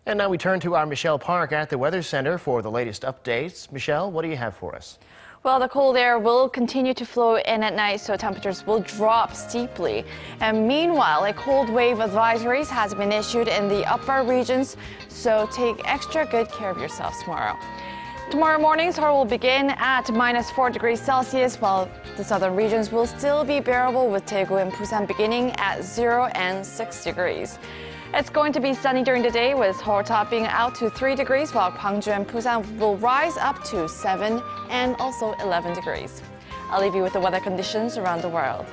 And now we turn to our Michelle Park at the Weather Center for the latest updates. Michelle, what do you have for us? Well, the cold air will continue to flow in at night, so temperatures will drop steeply. And meanwhile, a cold wave advisories has been issued in the upper regions, so take extra good care of yourselves tomorrow. Tomorrow morning, Seoul will begin at -4 degrees Celsius, while the southern regions will still be bearable, with Daegu and Busan beginning at 0 and 6 degrees. It's going to be sunny during the day, with Seoul topping out to 3 degrees, while Gwangju and Busan will rise up to 7 and also 11 degrees. I'll leave you with the weather conditions around the world.